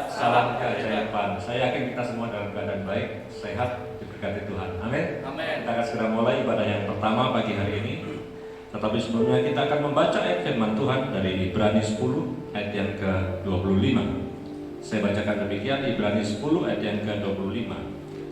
salam keajaiban. Saya yakin kita semua dalam keadaan baik, sehat, diberkati Tuhan. Amin. Amin. Kita akan segera mulai ibadah yang pertama pagi hari ini. Tetapi sebelumnya kita akan membaca ayat firman Tuhan dari Ibrani 10 ayat yang ke-25. Saya bacakan demikian, Ibrani 10 ayat yang ke-25.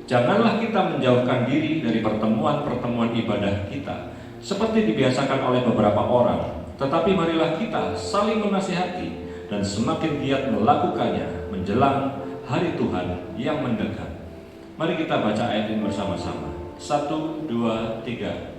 Janganlah kita menjauhkan diri dari pertemuan-pertemuan ibadah kita seperti dibiasakan oleh beberapa orang, tetapi marilah kita saling menasihati dan semakin giat melakukannya menjelang hari Tuhan yang mendekat. Mari kita baca ayat ini bersama-sama. 1, 2, 3.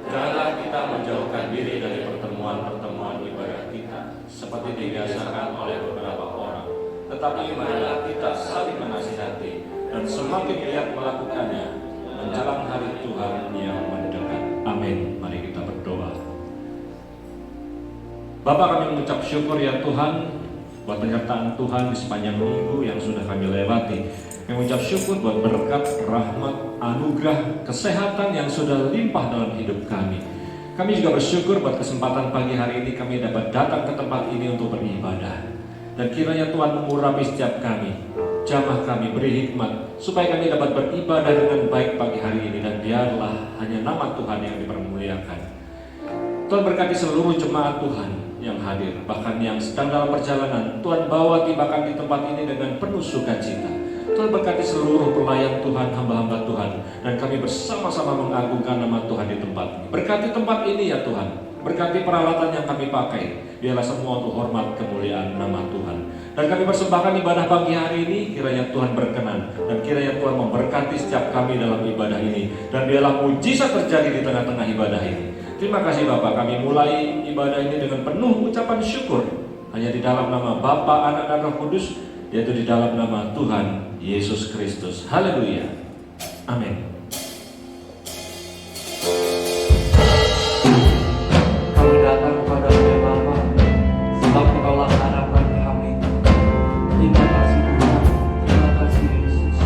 Janganlah kita menjauhkan diri dari pertemuan-pertemuan ibadah kita seperti dibiasakan oleh beberapa orang, tetapi marilah kita saling menasihati dan semakin giat melakukannya menjelang hari Tuhan yang mendekat. Amin. Mari kita berdoa. Bapak, kami mengucap syukur ya Tuhan buat penyertaan Tuhan di sepanjang minggu yang sudah kami lewati. Kami mengucap syukur buat berkat, rahmat, anugerah, kesehatan yang sudah limpah dalam hidup kami. Kami juga bersyukur buat kesempatan pagi hari ini kami dapat datang ke tempat ini untuk beribadah. Dan kiranya Tuhan mengurapi setiap kami, jamah kami, beri hikmat supaya kami dapat beribadah dengan baik pagi hari ini. Dan biarlah hanya nama Tuhan yang dipermuliakan. Tuhan berkati seluruh jemaat Tuhan yang hadir, bahkan yang sedang dalam perjalanan. Tuhan bawa tibakan di tempat ini dengan penuh sukacita. Tuhan berkati seluruh pelayan Tuhan, hamba-hamba Tuhan, dan kami bersama-sama mengagungkan nama Tuhan di tempat ini. Berkati tempat ini ya Tuhan, berkati peralatan yang kami pakai, biarlah semua untuk hormat kemuliaan nama Tuhan. Dan kami persembahkan ibadah pagi hari ini, kiranya Tuhan berkenan, dan kiranya Tuhan memberkati setiap kami dalam ibadah ini, dan biarlah mujizat terjadi di tengah-tengah ibadah ini. Terima kasih Bapak, kami mulai ibadah ini dengan penuh ucapan syukur, hanya di dalam nama Bapa, Anak, dan Roh Kudus, yaitu di dalam nama Tuhan Yesus Kristus. Haleluya. Amin. Kami datang kepada-Mu ya Bapa, sebab Engkaulah harapan kami. Terima kasih Tuhan, terima kasih Yesus.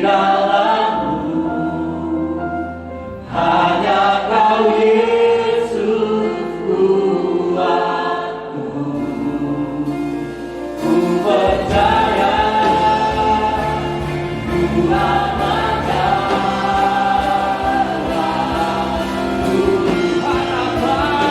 dalammu, hanya Kau Yesus kuatku. Ku percaya, ku andalkan, ku harapan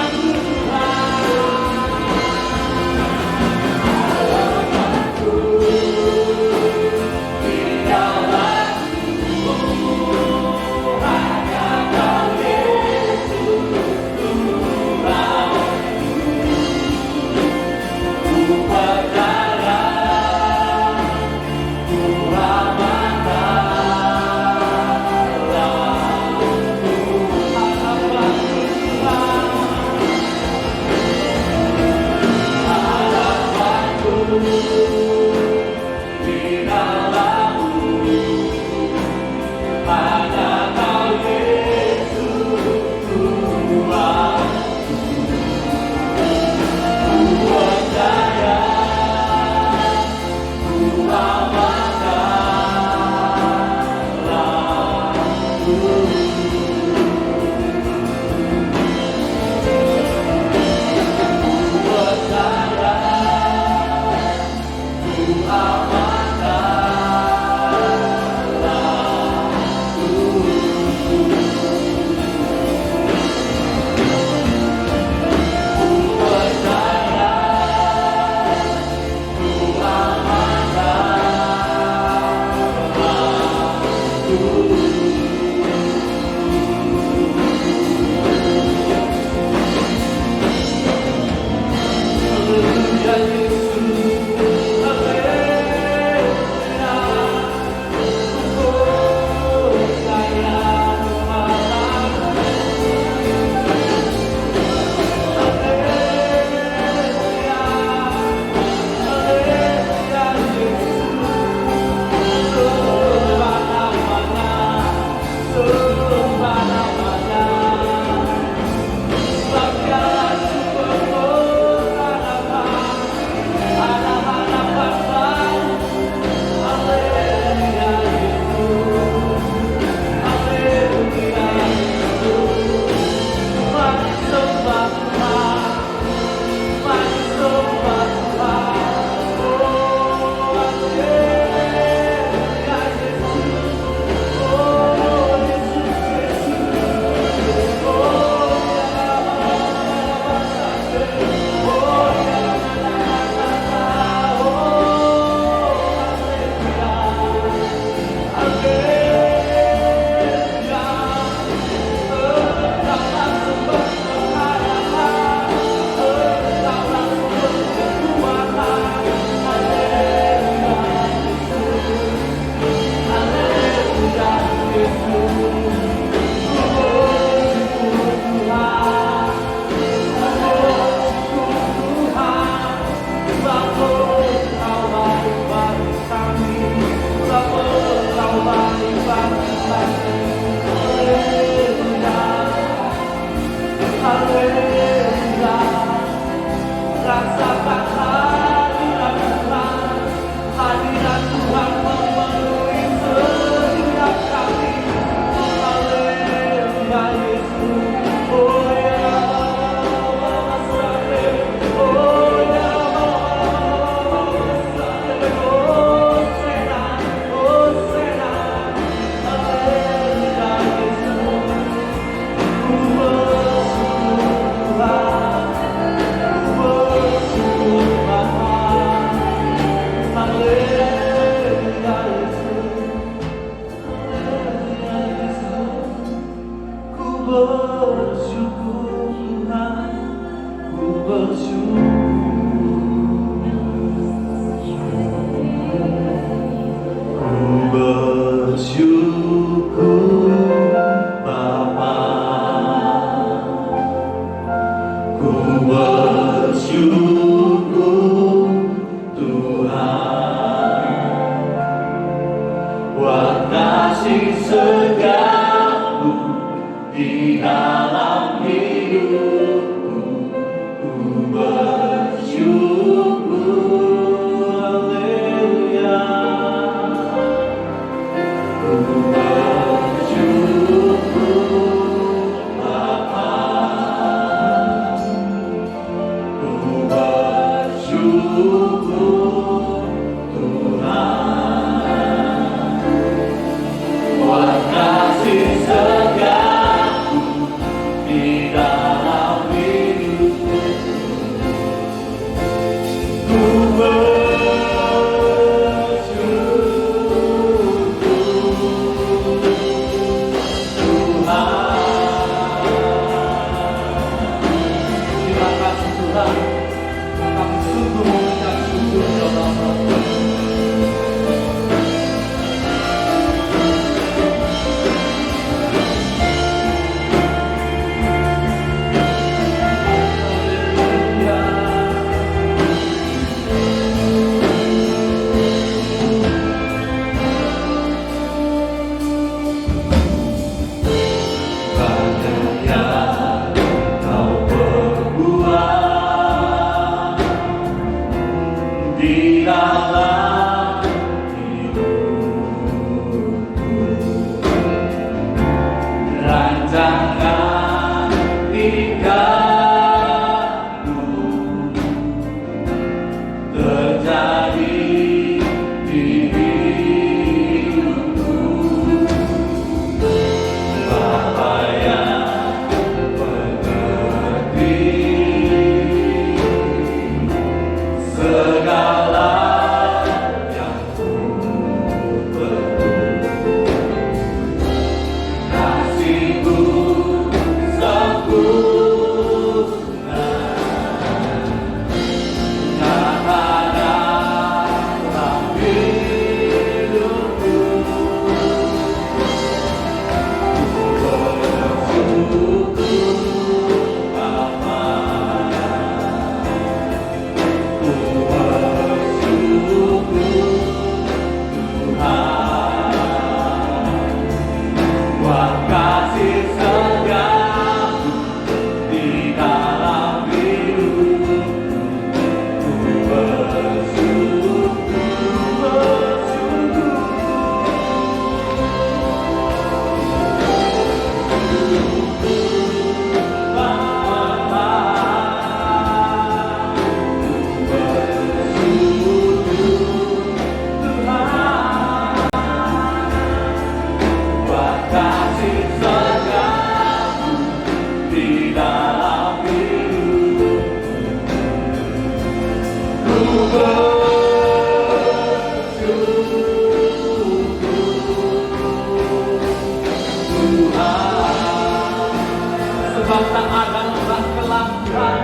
Sebab tak ada lembah kelaparan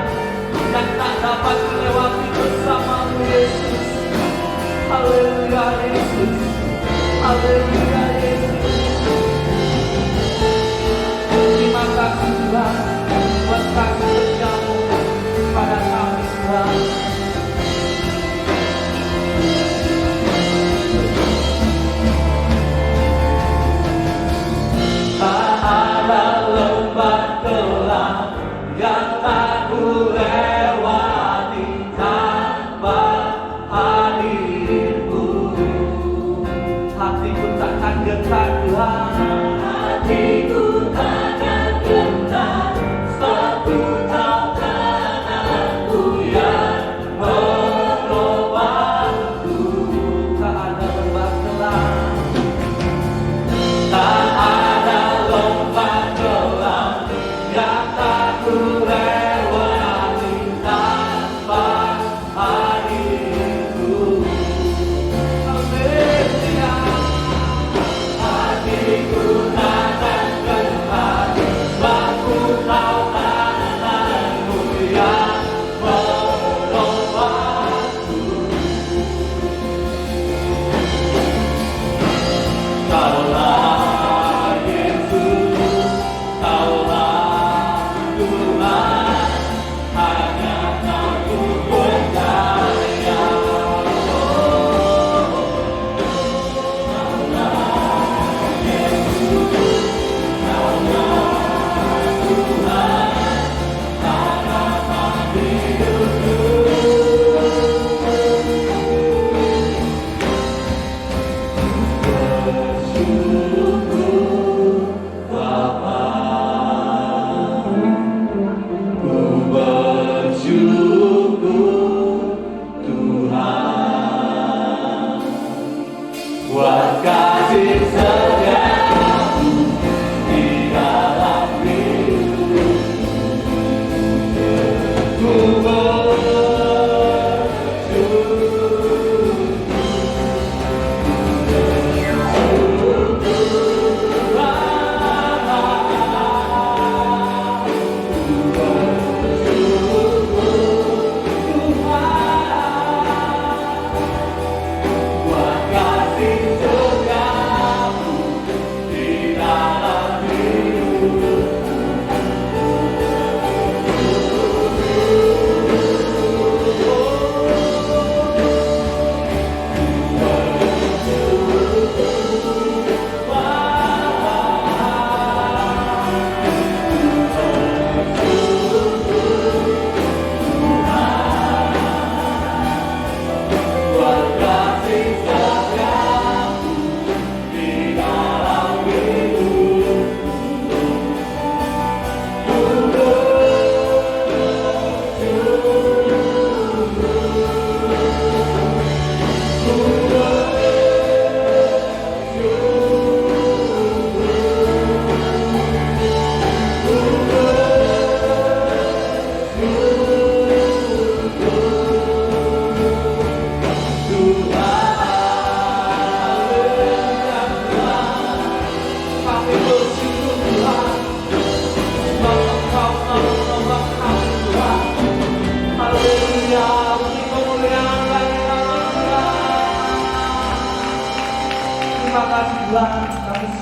yang tak dapat dilewati bersamamu Yesus. Haleluya Yesus, haleluya Yesus. Terima kasih Tuhan buat kasih setiamu pada kami Tuhan. Tak ada lembah kelam yang tak ku lewati tanpa hadir-Mu. Hatiku takkan gentar Tuhan, hatiku takkan gentar, sebab ku tahu Tanah-Mu yang menopangku. Tak ada lembah kelam, tak ada lembah kelam yang tak ku lewati tanpa hadir-Mu. Haleluya. Hatiku takkan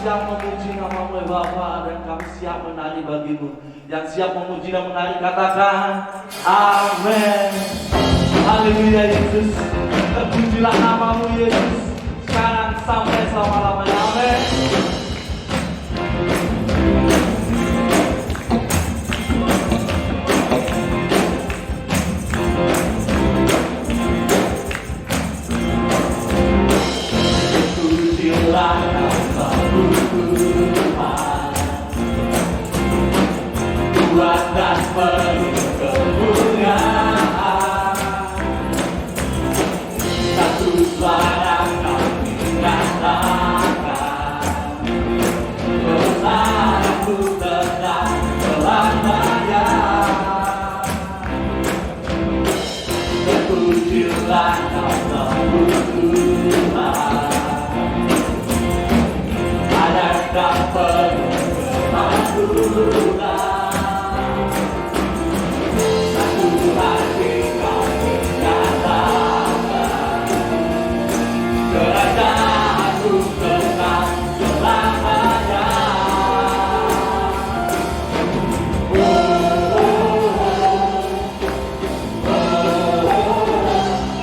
siap memuji nama-Mu ya Bapa, dan kami siap menari bagi-Mu. Yang siap memuji dan menari katakan amin. Haleluya Yesus, terpujilah nama-Mu Yesus, sekarang sampai selama-lamanya. Amin. Terpujilah nama-Mu Tuhan, kuat dan penuh kemuliaan. Satu suara kami nyatakan, bersatu tetap selamanya. Terpujilah nama-Mu Tuhan, ada dan penuh kemakmuran. Satu hati kami nyatakan, kerajaan-Mu tetap selamanya.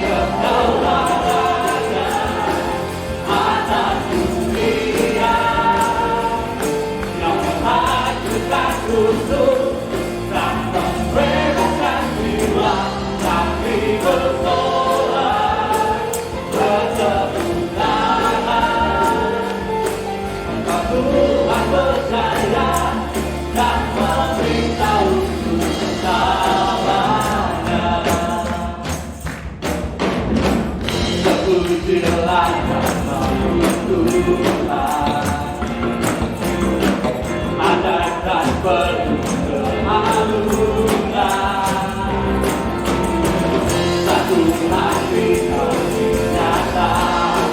Engkaulah Raja atas dunia, yang menghajurkan kudus dan membebaskan jiwa kami bersorak bertepuk tangan. Engkau Tuhan percaya dan memberitahu selamanya. Terpujilah nama-Mu Tuhan, adat dan penuh kemakmuran. Satu hati kami nyatakan,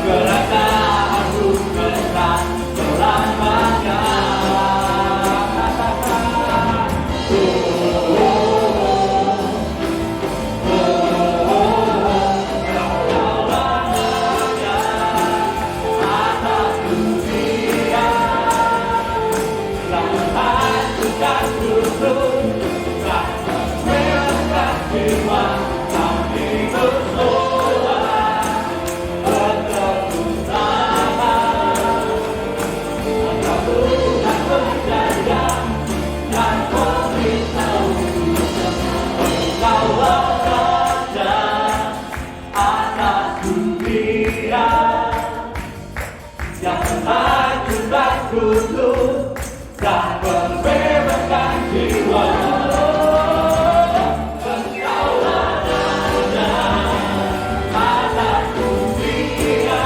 kerajaan-Mu tetap selamanya. Katakan, Engkaulah Raja atas dunia, yang menghajurkan kudus dan membebaskan jiwa kami bersorak bertepuk tangan. Engkau Tuhan percaya dan memberitahu, Engkaulah Raja atas dunia, yang menghajurkan kudus dan membebaskan jiwa. Engkaulah Raja atas dunia,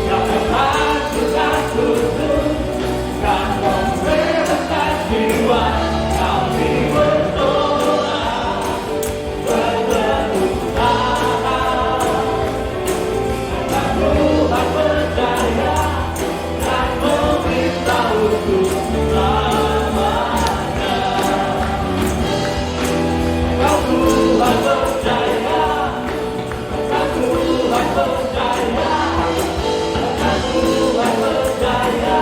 yang menghajurkan kudus dan membebaskan jiwa kami bersorak bertepuk tangan. Engkau Tuhan percaya dan memberitahu selamanya. Engkau Tuhan percaya, Engkau Tuhan percaya, Engkau Tuhan percaya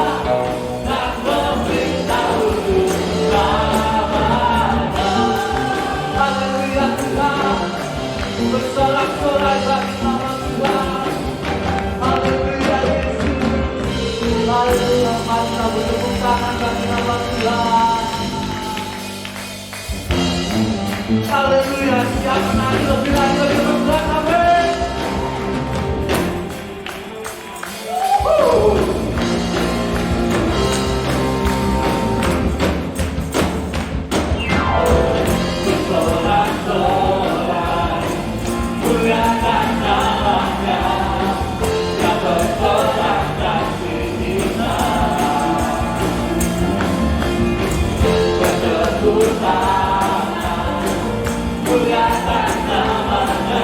dan memberitahu selamanya. Haleluya Tuhan, bersorak-sorai bagi nama Tuhan. Haleluya Yesus, haleluya. Mari kita bertepuk tangan bagi nama Tuhan. Haleluya, siap menari lebih lagi lebih berat. Amin. Bersorak-sorai, muliakan nama-Nya, yang bersorak dan hina. Bertepuk tangan, muliakan nama-Nya,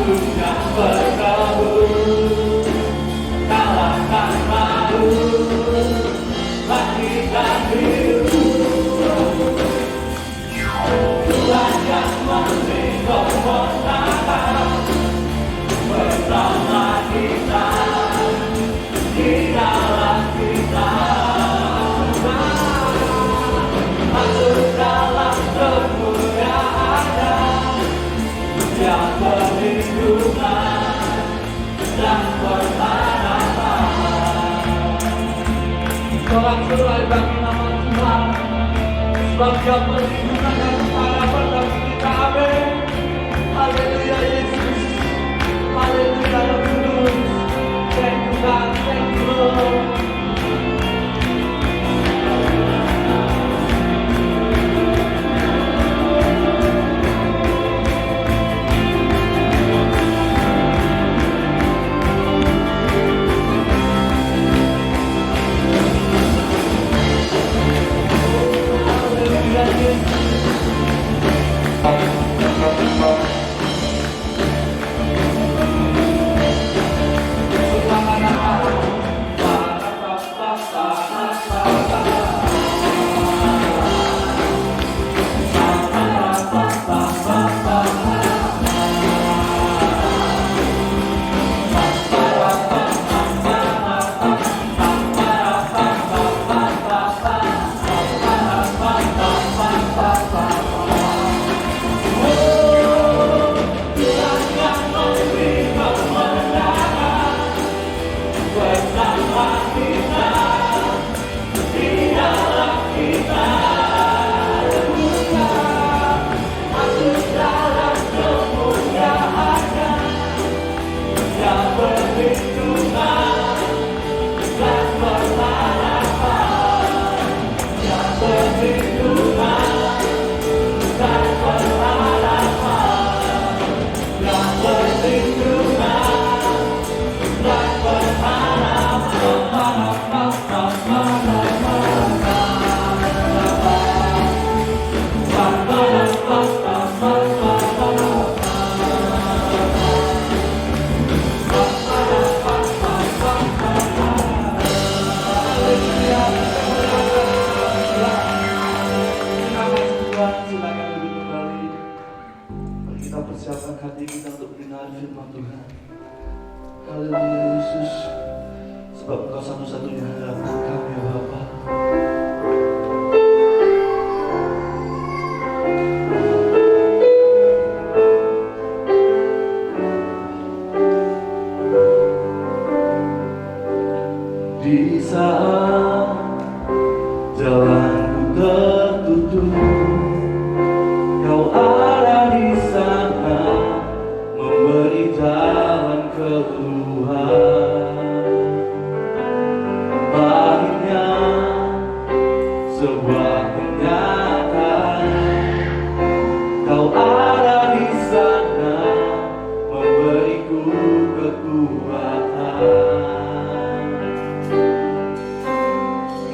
yang berkebun, kalahkan malu, bangkitkan biru. Tuhan yang memberi kemenangan bersama kita, di dalam kita. Masuk dalam kemuliaan-Nya yang perlindungan dan perharapan. Sorak-sorai bagi nama Tuhan, sebab Dia perlindungan dan perharapan bagi kita. Amin. Haleluya Yesus. Haleluya Roh Kudus. Thank you God, thank you Lord. Di saat jalanku tertutup, Kau ada di sana memberi jalan keluar. Pahitnya sebuah kenyataan, Kau ada di sana memberiku kekuatan.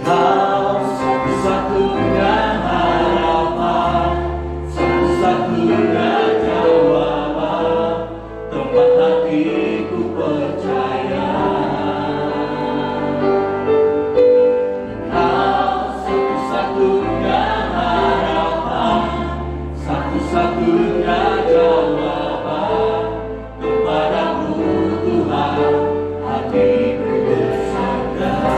Kau satu-satunya harapan, satu-satunya jawaban, tempat hatiku percaya. Kau satu-satunya harapan, satu-satunya jawaban, kepadamu Tuhan hatiku bersandar.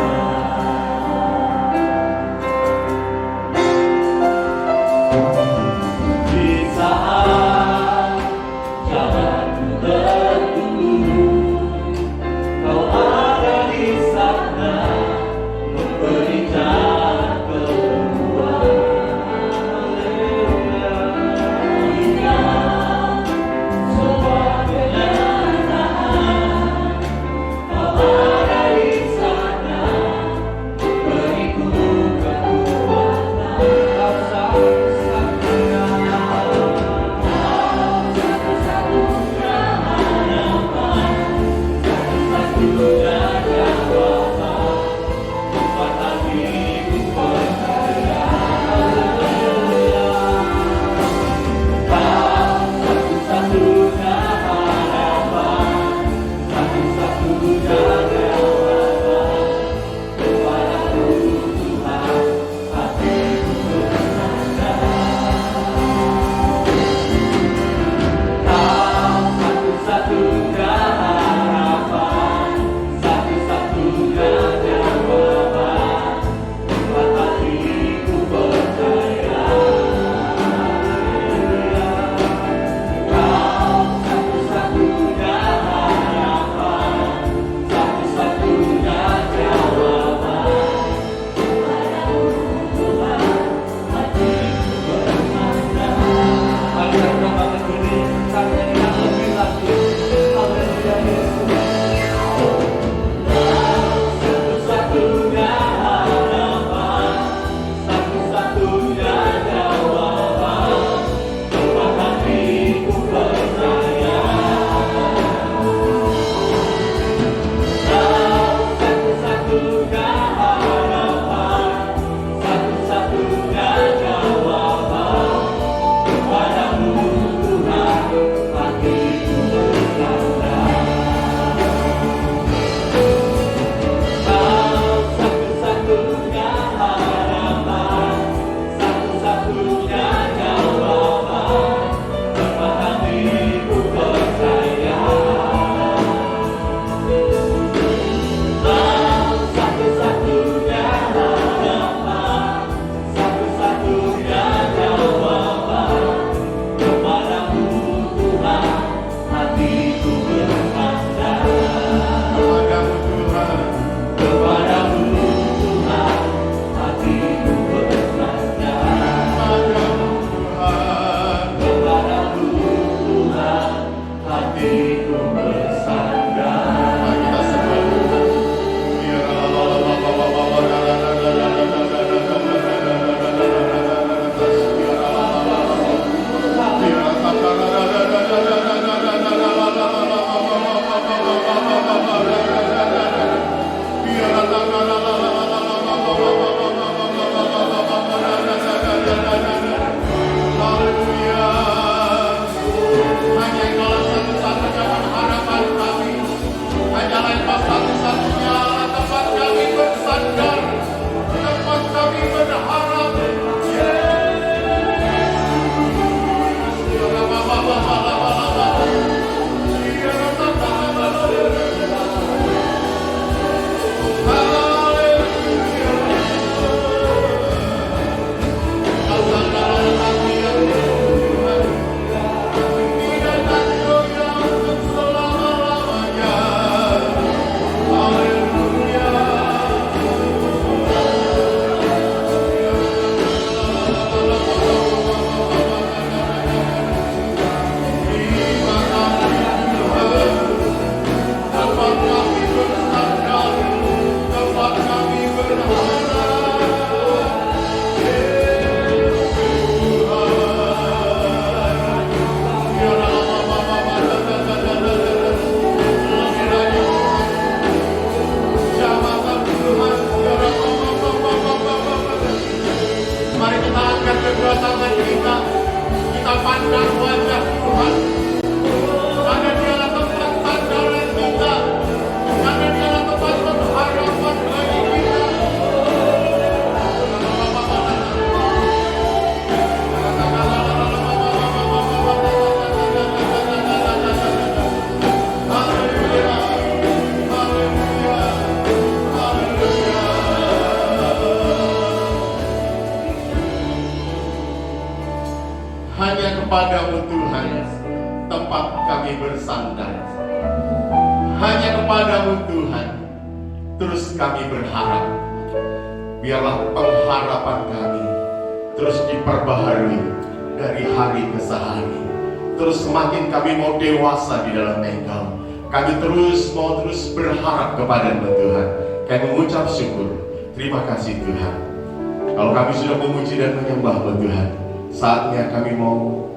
memandang wajah Tuhan. Karena dialah tempat sandaran kita. Karena dialah tempat pengharapan bagi kita. Hanya kepadamu Tuhan tempat kami bersandar. Hanya kepadamu Tuhan terus kami berharap. Biarlah pengharapan kami terus diperbaharui dari hari ke hari. Terus semakin kami mau dewasa di dalam Engkau. Kami mau terus berharap kepada-Mu Tuhan. Kami mengucap syukur. Terima kasih Tuhan. Kalau kami sudah memuji dan menyembah-Mu Tuhan, saatnya kami mau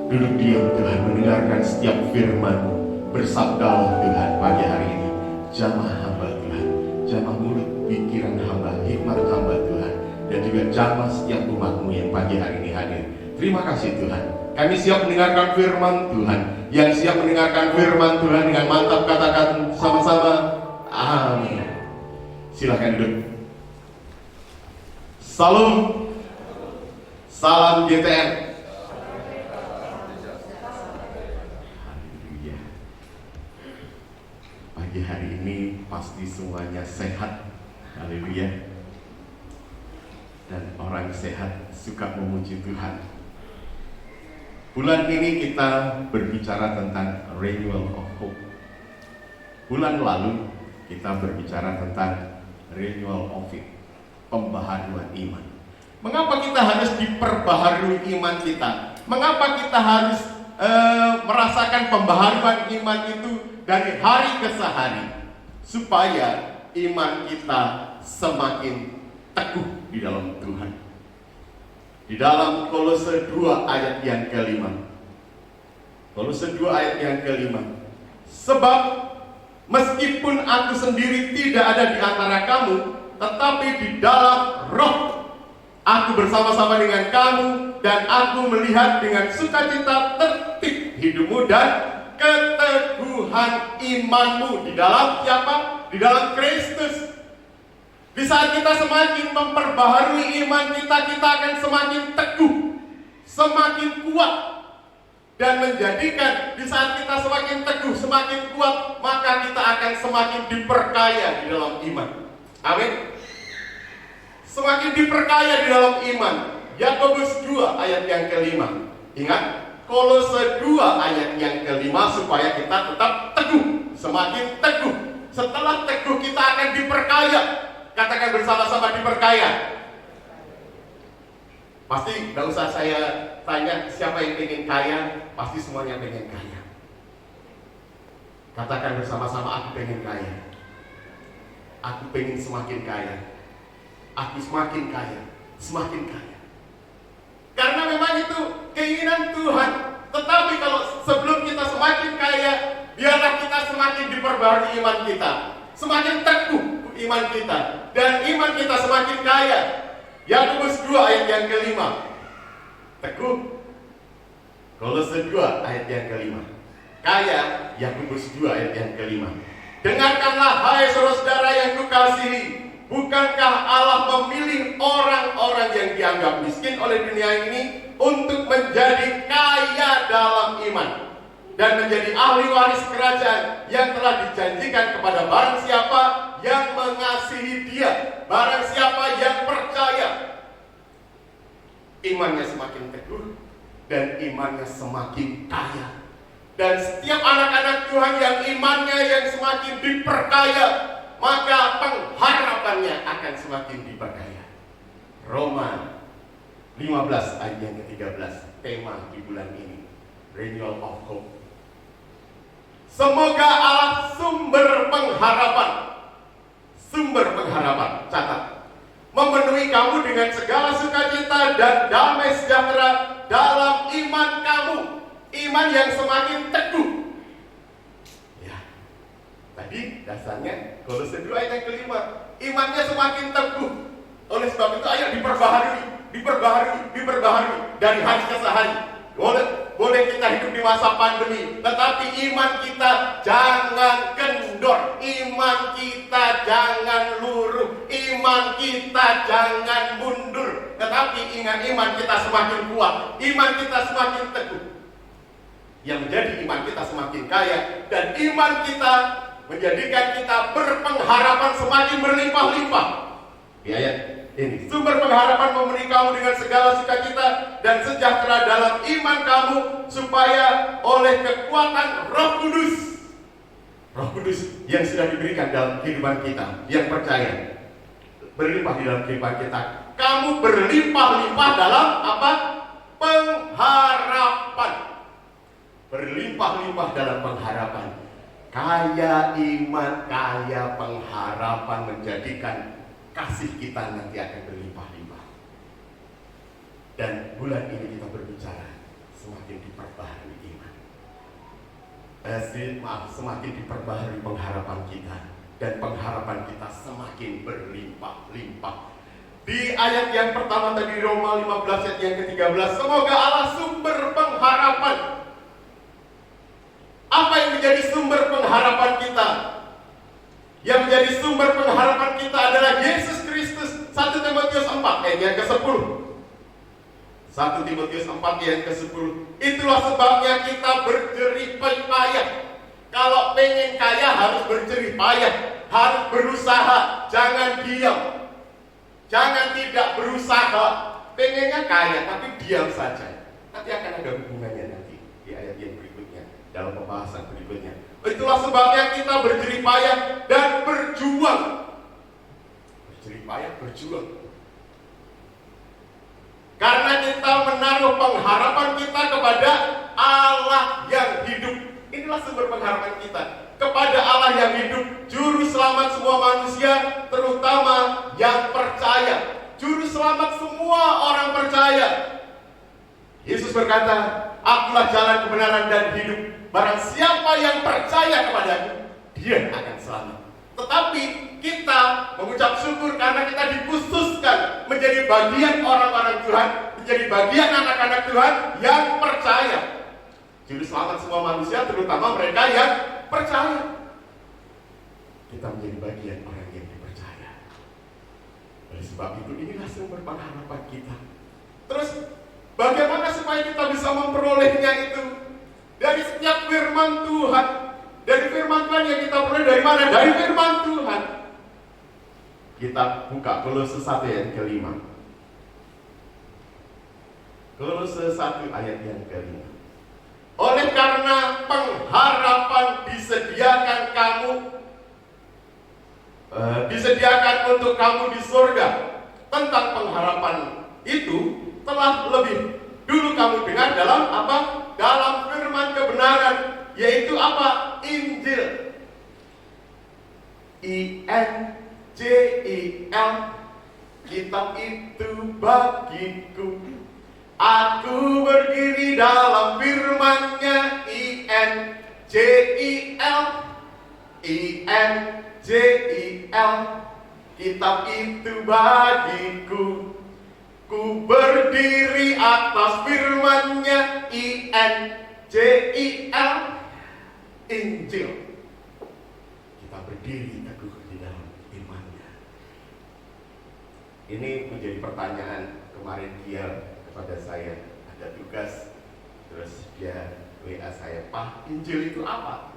duduk diam Tuhan, mendengarkan setiap firman-Mu. Bersabdalah Tuhan pagi hari ini. Jamah hamba Tuhan, jamah mulut, pikiran hamba, hikmat hamba Tuhan, dan juga jamah setiap umat-Mu yang pagi hari ini hadir. Terima kasih Tuhan. Kami siap mendengarkan firman Tuhan. Yang siap mendengarkan firman Tuhan dengan mantap katakan sama-sama amin. Silakan duduk. Salam. Salam GTM. Haleluya. Pagi hari ini pasti semuanya sehat. Haleluya. Dan orang sehat suka memuji Tuhan. Bulan ini kita berbicara tentang renewal of hope. Bulan lalu kita berbicara tentang renewal of faith, pembaharuan iman. Mengapa kita harus diperbaharui iman kita? Mengapa kita harus merasakan pembaharuan iman itu dari hari ke hari? Supaya iman kita semakin teguh di dalam Tuhan. Di dalam Kolose 2 ayat yang kelima. Kolose 2 ayat yang kelima. Sebab meskipun aku sendiri tidak ada di antara kamu, tetapi di dalam roh aku bersama-sama dengan kamu, dan aku melihat dengan sukacita tertib hidupmu dan keteguhan imanmu. Di dalam siapa? Di dalam Kristus. Di saat kita semakin memperbaharui iman kita, kita akan semakin teguh, semakin kuat, dan menjadikan di saat kita semakin teguh, semakin kuat, maka kita akan semakin diperkaya di dalam iman. Amin. Semakin diperkaya di dalam iman. Yakobus 2 ayat yang kelima. Ingat, Kolose 2 ayat yang kelima, supaya kita tetap teguh, semakin teguh. Setelah teguh kita akan diperkaya. Katakan bersama-sama diperkaya. Pasti gak usah saya tanya siapa yang ingin kaya, pasti semuanya pengen kaya. Katakan bersama-sama, aku pengen kaya. Aku pengen semakin kaya. Aku semakin kaya, semakin kaya. Karena memang itu keinginan Tuhan. Tetapi kalau sebelum kita semakin kaya, biarlah kita semakin diperbarui iman kita, semakin teguh iman kita, dan iman kita semakin kaya. Yakobus 2 ayat yang kelima. Teguh. Kolose 2 ayat yang kelima. Kaya. Yakobus 2 ayat yang kelima. Dengarkanlah hai saudara yang kukasihi, bukankah Allah memilih orang-orang yang dianggap miskin oleh dunia ini untuk menjadi kaya dalam iman dan menjadi ahli waris kerajaan yang telah dijanjikan kepada barang siapa yang mengasihi Dia, barang siapa yang percaya. Imannya semakin teguh dan imannya semakin kaya. Dan setiap anak-anak Tuhan yang imannya yang semakin diperkaya, maka pengharapannya akan semakin diperkaya. Roma 15 ayat yang ke-13, tema di bulan ini, Renewal of Hope. Semoga Allah sumber pengharapan, catat, memenuhi kamu dengan segala sukacita dan damai sejahtera dalam iman kamu, iman yang semakin teguh. Ya, tadi dasarnya Kolose 2 ayat yang kelima, imannya semakin teguh. Oleh sebab itu ayo diperbaharui dari hari ke hari. Boleh kita hidup di masa pandemi, tetapi iman kita jangan kendor, iman kita jangan luruh, iman kita jangan mundur. Tetapi ingat, iman kita semakin kuat, iman kita semakin teguh. Yang menjadi iman kita semakin kaya, dan iman kita menjadikan kita berpengharapan semakin berlimpah-limpah. Di ayat ini, sumber pengharapan memenuhi kamu dengan segala sukacita dan sejahtera dalam iman kamu, supaya oleh kekuatan Roh Kudus yang sudah diberikan dalam kehidupan kita, yang percaya, berlimpah di dalam kehidupan kita, kamu berlimpah-limpah dalam apa? Pengharapan. Berlimpah-limpah dalam pengharapan. Kaya iman, kaya pengharapan menjadikan kasih kita nanti akan berlimpah-limpah. Dan bulan ini kita berbicara semakin diperbaharui iman. Semakin diperbaharui pengharapan kita, dan pengharapan kita semakin berlimpah-limpah. Di ayat yang pertama tadi, Roma 15 ayat yang ke-13, semoga Allah sumber pengharapan. Apa yang menjadi sumber pengharapan kita? Yang menjadi sumber pengharapan kita adalah Yesus Kristus. 1 Timotius 4 ayat yang ke-10. 1 Timotius 4 ayat ke-10. Itulah sebabnya kita berjerih payah. Kalau pengen kaya harus berjerih payah, harus berusaha, jangan diam. Jangan tidak berusaha. Pengennya kaya tapi diam saja. Nanti akan ada hubungannya nanti di ayat yang berikutnya, dalam pembahasan berikutnya. Itulah sebabnya kita berjerih payah dan berjuang. Berjerih payah, berjuang. Karena kita menaruh pengharapan kita kepada Allah yang hidup. Inilah sumber pengharapan kita, kepada Allah yang hidup, juru selamat semua manusia, terutama yang percaya. Juru selamat semua orang percaya. Yesus berkata, akulah jalan, kebenaran, dan hidup. Barang siapa yang percaya kepadaku, dia akan selamat. Tetapi kita mengucap syukur karena kita dikhususkan menjadi bagian orang-orang Tuhan, menjadi bagian anak-anak Tuhan yang percaya. Juru selamat semua manusia, terutama mereka yang percaya. Kita menjadi bagian orang yang dipercaya. Oleh sebab itu, inilah sumber pengharapan kita. Terus, bagaimana supaya kita bisa memperolehnya itu? Dari setiap firman Tuhan. Dari firman Tuhan yang kita peroleh dari mana? Dari firman Tuhan. Kita buka Kolose 1 ayat ke-5. Kolose 1 ayat yang ke-5. Oleh karena pengharapan disediakan untuk kamu di surga. Tentang pengharapan itu telah lebih dulu kamu dengar dalam apa? Dalam firman kebenaran, yaitu apa? Injil. I-N-J-I-L. Kitab itu bagiku. Aku berdiri dalam firman-Nya. I-N-J-I-L. I-N-J-I-L. Kitab itu bagiku. Ku berdiri atas firman-Nya. I-N-J-I-L. Injil. Kita berdiri teguh di dalam firman-Nya. Ini menjadi pertanyaan kemarin dia kepada saya. Ada tugas, terus dia WA saya, Pak, Injil itu apa?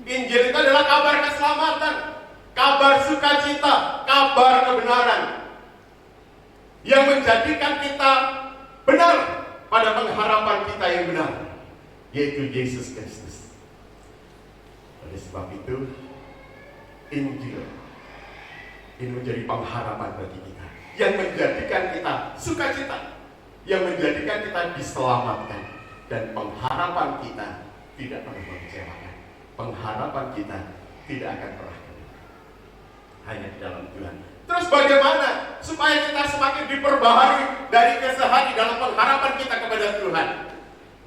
Injil itu adalah kabar keselamatan, kabar sukacita, kabar kebenaran, yang menjadikan kita benar pada pengharapan kita yang benar, yaitu Yesus Kristus. Oleh sebab itu, Injil ini menjadi pengharapan bagi kita, yang menjadikan kita sukacita, yang menjadikan kita diselamatkan, dan pengharapan kita tidak pernah mengecewakan. Pengharapan kita tidak akan pernah kena, hanya di dalam Tuhan. Terus bagaimana supaya kita semakin diperbaharui dari keseharian dalam pengharapan kita kepada Tuhan?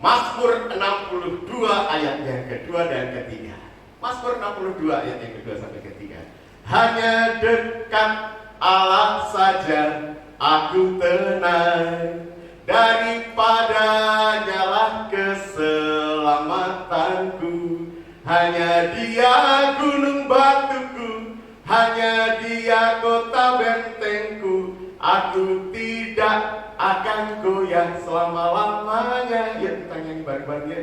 Mazmur 62 ayat yang kedua dan ketiga. Mazmur 62 ayat yang kedua sampai ketiga. Hanya dekat Allah saja aku tenang, daripadanyalah keselamatanku. Hanya Dia gunung batuku, hanya Dia kota bentengku. Aku tidak akan goyah selama-lamanya. Ya, kita nyanyi bareng-bareng ya.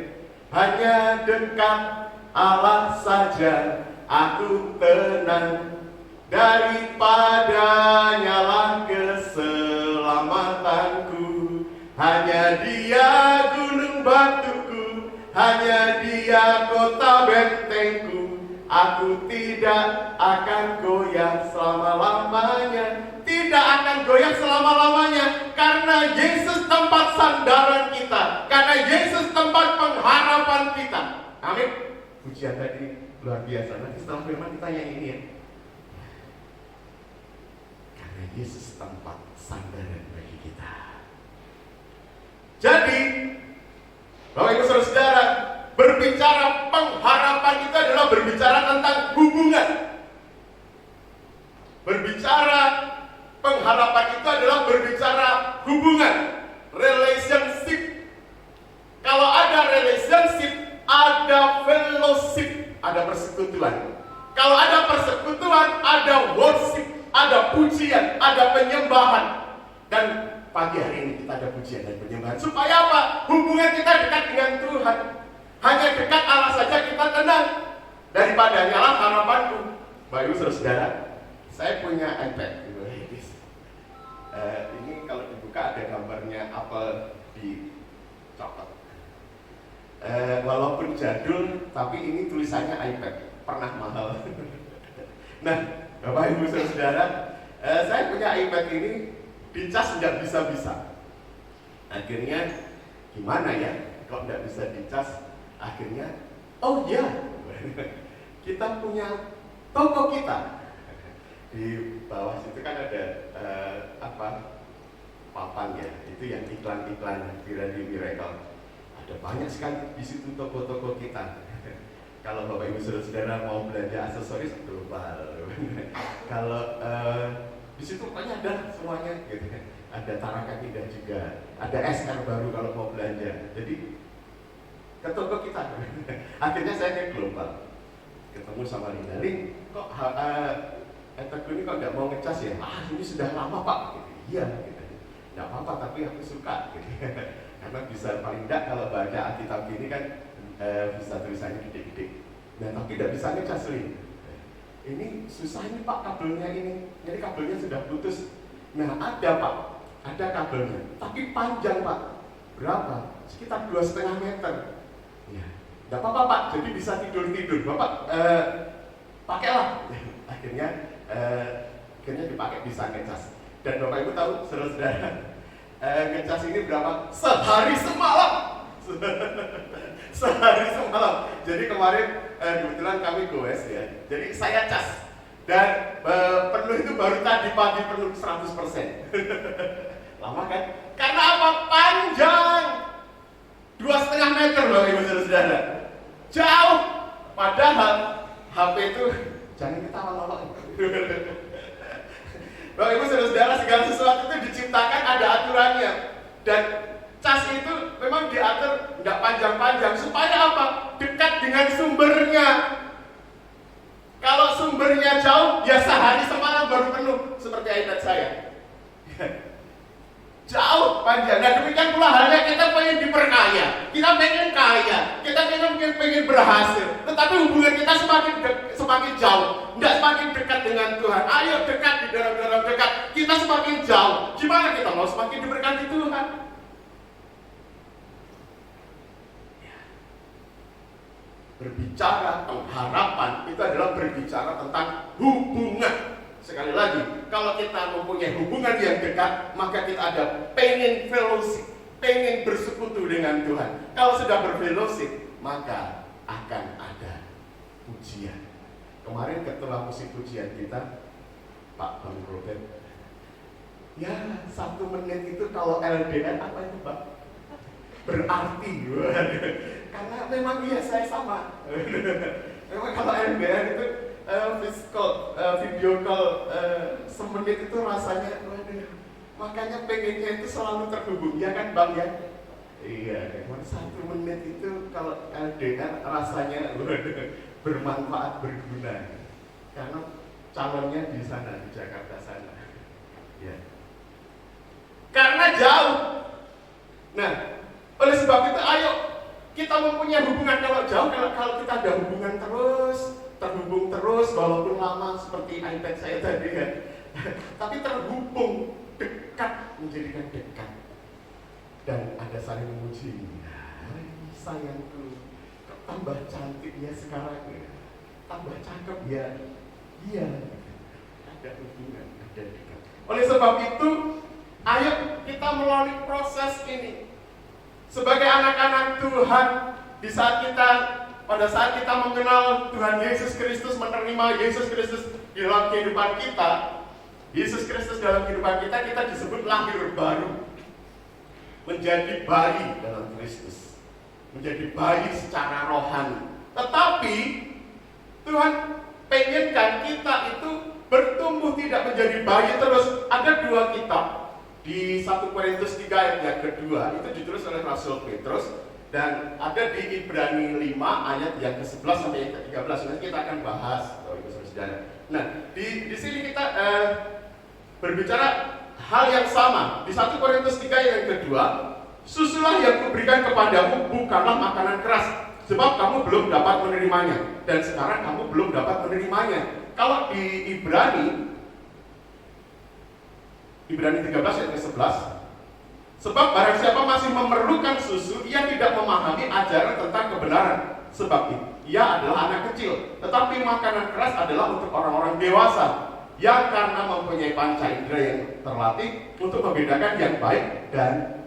Hanya dekat Allah saja aku tenang, daripadanyalah keselamatanku. Hanya Dia gunung batuku, hanya Dia kota bentengku. Aku tidak akan goyah selama-lamanya. Tidak akan goyah selama-lamanya, karena Yesus tempat sandaran kita, karena Yesus tempat pengharapan kita. Amin. Pujian tadi luar biasa. Nanti setelah firman kita yang ini ya. Karena Yesus tempat sandaran bagi kita. Jadi, Bapak Ibu Saudara, berbicara pengharapan itu adalah berbicara tentang hubungan. Berbicara pengharapan itu adalah berbicara hubungan, relationship. Kalau ada relationship, ada fellowship, ada persekutuan. Kalau ada persekutuan, ada worship, ada pujian, ada penyembahan. Dan pagi hari ini kita ada pujian dan penyembahan. Supaya apa? Hubungan kita dekat dengan Tuhan. Hanya dekat Allah saja kita tenang. Daripada nyalah harapanku. Bapak Ibu Saudara, saya punya iPad. Ini kalau dibuka ada gambarnya apel di coklat. Walaupun jadul, tapi ini tulisannya iPad. Pernah mahal. Nah, Bapak Ibu Saudara, saya punya iPad ini dicas nggak bisa-bisa. Akhirnya gimana ya? Kok nggak bisa dicas? Akhirnya, oh ya, kita punya toko kita. Di bawah situ kan ada papan ya, itu yang iklan-iklan di Radio Miracle. Ada banyak sekali di situ toko-toko kita. Kalau Bapak Ibu Saudara mau belanja aksesoris global. Kalau di situ pokoknya ada semuanya gitu. Ada Tarakan Indah juga, ada SR baru kalau mau belanja. Jadi ke toko kita. Akhirnya saya ke global. Ketemu sama Linda, kok Teguh ini kok nggak mau ngecas ya? Ini sudah lama Pak. Gitu. Iya, gitu. Nggak apa-apa, tapi aku suka. Gitu. Karena bisa paling tidak kalau baca Alkitab ini kan bisa tulisannya gede-gede. Nah, tapi tidak bisa ngecas nih. Ini susah ini Pak kabelnya ini. Jadi kabelnya sudah putus. Nah, ada Pak, ada kabelnya. Tapi panjang Pak. Berapa? Sekitar 2,5 meter. Ya, nggak apa-apa Pak. Jadi bisa tidur-tidur. Bapak pakailah. Akhirnya dipakai bisa ngecas. Dan Bapak Ibu tahu, saudara-saudara, ngecas ini berapa? Sehari semalam. Sehari semalam. Jadi kemarin kebetulan kami goes ya. Jadi saya cas. Dan penuh itu baru tadi pagi penuh 100%. Lama kan? Karena apa? Panjang. 2,5 meter Bapak Ibu saudara. Jauh. Padahal HP itu jangan kita nolok. Bapak Ibu saudara, segala sesuatu itu diciptakan ada aturannya. Dan cas itu memang diatur nggak panjang-panjang supaya apa? Dekat dengan sumbernya. Kalau sumbernya jauh, ya sehari semalam baru penuh seperti iPad saya. Jauh panjang. Nah demikian pula halnya kita pengen diperkaya, kita pengen kaya, kita pengen berhasil. Tetapi hubungan kita semakin jauh, tidak semakin dekat dengan Tuhan. Ayo dekat di dalam dekat. Kita semakin jauh. Gimana kita mau semakin diberkati Tuhan? Berbicara pengharapan itu adalah berbicara tentang hubungan. Sekali lagi, kalau kita mempunyai hubungan yang dekat, maka kita ada pengen fellowship, pengen bersekutu dengan Tuhan. Kalau sudah berfellowship, maka akan ada pujian. Kemarin ketua musik pujian kita, Pak Bang Robert, ya 1 menit itu kalau LDR apa itu Pak? Berarti. Karena memang iya saya sama. Memang kalau LDR itu video call semenit itu rasanya waduh, Makanya pengennya itu selalu terhubung, ya kan Bang ya? Iya, 1 menit itu kalau LDR rasanya bermanfaat, berguna. Karena calonnya di sana, di Jakarta sana. Ya. Karena jauh. Nah, oleh sebab itu ayo kita mempunyai hubungan. Kalau jauh, kalau kita ada hubungan terus, terhubung terus, walaupun lama seperti iPad saya tadi kan. Tapi terhubung, dekat, menjadikan dekat. Dan ada saling memuji. Sayangku, tambah cantik ya sekarang ya. Tambah cakep ya. Iya. Ada hubungan, ada dekat. Oleh sebab itu, ayo kita melalui proses ini. Sebagai anak-anak Tuhan, pada saat kita mengenal Tuhan Yesus Kristus, menerima Yesus Kristus di dalam kehidupan kita, Yesus Kristus dalam kehidupan kita, kita disebut lahir baru. Menjadi bayi dalam Kristus. Menjadi bayi secara rohani. Tetapi Tuhan pengenkan kita itu bertumbuh, tidak menjadi bayi terus. Ada 2 kitab di 1 Korintus 3 ayat yang kedua, itu ditulis oleh Rasul Petrus, dan ada di Ibrani 5 ayat yang ke-11 sampai yang ke-13. Nanti kita akan bahas, saudara. Nah, di sini kita berbicara hal yang sama. Di 1 Korintus 3 yang kedua, susulah yang kuberikan kepadamu bukanlah makanan keras, sebab kamu belum dapat menerimanya, dan sekarang kamu belum dapat menerimanya. Kalau di Ibrani 13 ayat ke-11, sebab barang siapa masih memerlukan susu, ia tidak memahami ajaran tentang kebenaran, sebab ia adalah anak kecil. Tetapi makanan keras adalah untuk orang-orang dewasa, yang karena mempunyai panca indera yang terlatih untuk membedakan yang baik dan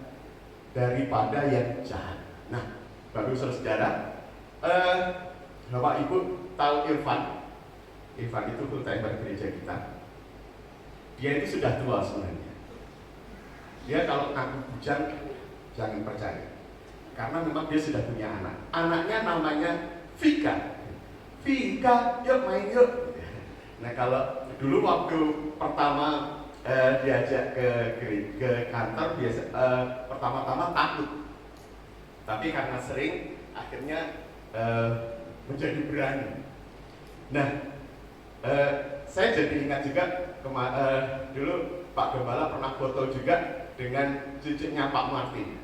daripada yang jahat. Nah, bagus saudara, Bapak Ibu tahu Irfan itu full timer gereja kita. Dia itu sudah tua sebenarnya. Dia kalau ngaku bujang, jangan percaya, karena memang dia sudah punya anak. Anaknya namanya Vika. Vika, yuk main yuk. Nah, kalau dulu waktu pertama diajak ke kantor, pertama-tama takut, tapi karena sering akhirnya menjadi berani. Nah, saya jadi ingat juga dulu Pak Gembala pernah foto juga dengan cucunya Pak Martin,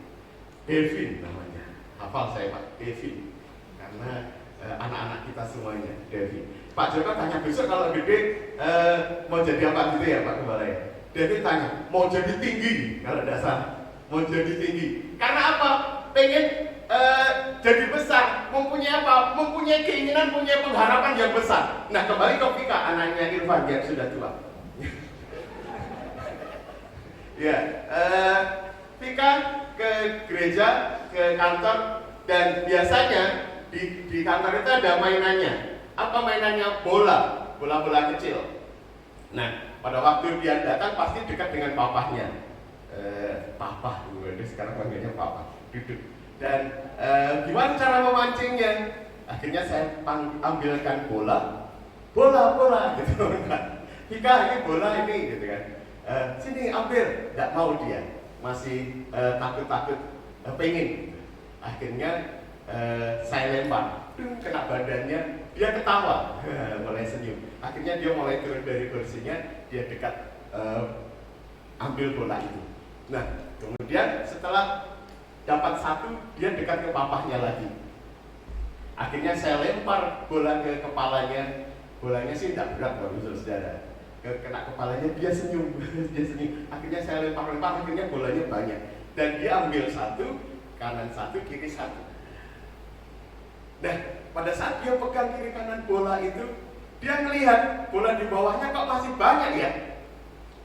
Devin namanya, hafal saya Pak, Devin, karena anak-anak kita semuanya Devin. Pak Joko tanya besok kalau gede mau jadi apa gitu ya Pak Gembala ya. Devin tanya mau jadi tinggi, kalau tidak salah mau jadi tinggi. Karena apa? Pengen jadi besar, mempunyai apa? Mempunyai keinginan, mempunyai pengharapan yang besar. Nah, kembali ke Vika, anaknya Irfan yang sudah tua. Ya, Vika ke gereja, ke kantor, dan biasanya di kantor itu ada mainannya. Apa mainannya? Bola kecil. Nah, pada waktu dia datang pasti dekat dengan papahnya. Papa, sekarang panggilnya papa, duduk. Dan gimana cara memancingnya? Akhirnya saya ambilkan bola gitu kan. Vika, ini bola ini gitu kan. Sini ambil, nggak mau dia, masih takut pengen. Akhirnya saya lempar, kena badannya, dia ketawa, mulai senyum. Akhirnya dia mulai turun dari kursinya, dia dekat ambil bola itu. Nah, kemudian setelah dapat satu, dia dekat ke papahnya lagi. Akhirnya saya lempar bola ke kepalanya. Bolanya sih tidak berat Bapak Saudara. Kena kepalanya, dia senyum. Akhirnya saya lempar, akhirnya bolanya banyak. Dan dia ambil satu, kanan satu, kiri satu. Nah, pada saat dia pegang kiri kanan bola itu, dia melihat bola di bawahnya kok masih banyak ya.